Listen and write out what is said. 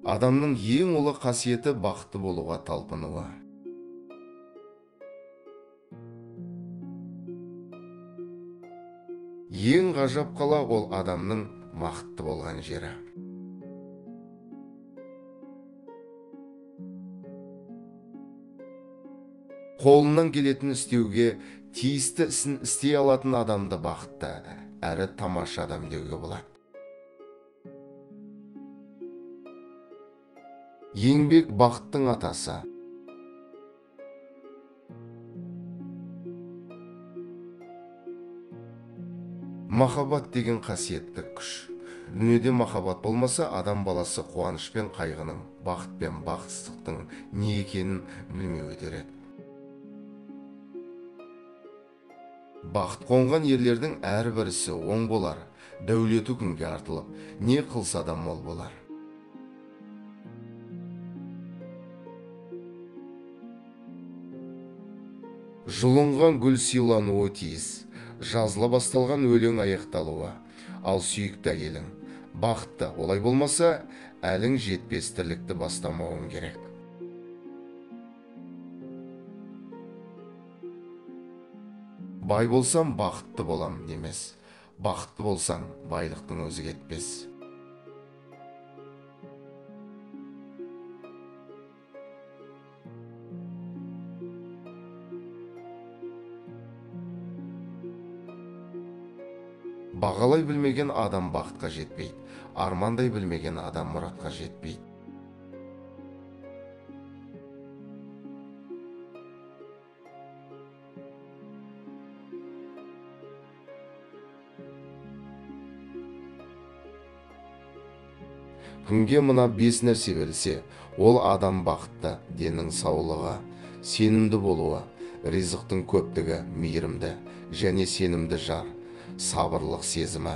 Адамның ең ұлы қасиеті бақытты болуға талпынуы. Ең ғажап қала ол адамның бақытты болған жері. Қолынан келетін істеуге, тиісті ісін істей алатын адамды бақытты әрі тамаша адам деуге болады. Еңбек бақыттың атасы. Махаббат деген қасиетті күш. Дүниеде махаббат болмаса, адам баласы қуаныш пен қайғының, бақыт пен бақытсыздықтың не екенін білмей өтер еді. Бақыт қонған ерлердің әрбірісі оң болар, дәулеті күнге артылып, не қылса да мол болар. Жұлынған гүл сыйлануы тиіс, жазыла басталған өлең аяқталуы, ал сүйікті әйелің бақытты, олай болмаса, әлің жетпес тірлікті бастамауың керек. Бай болсам бақытты болам демес, бақытты болсаң байлықтың өзі кетпес. Бағалай білмеген адам бақытқа жетпейді, армандай білмеген адам мұратқа жетпейді. Күнге мына 5 нәрсе берілсе, ол адам бақытты: деннің саулығы, сенімді болуы, ризықтың көптігі, мейірімді және сенімді жар, сабырлық сезімі,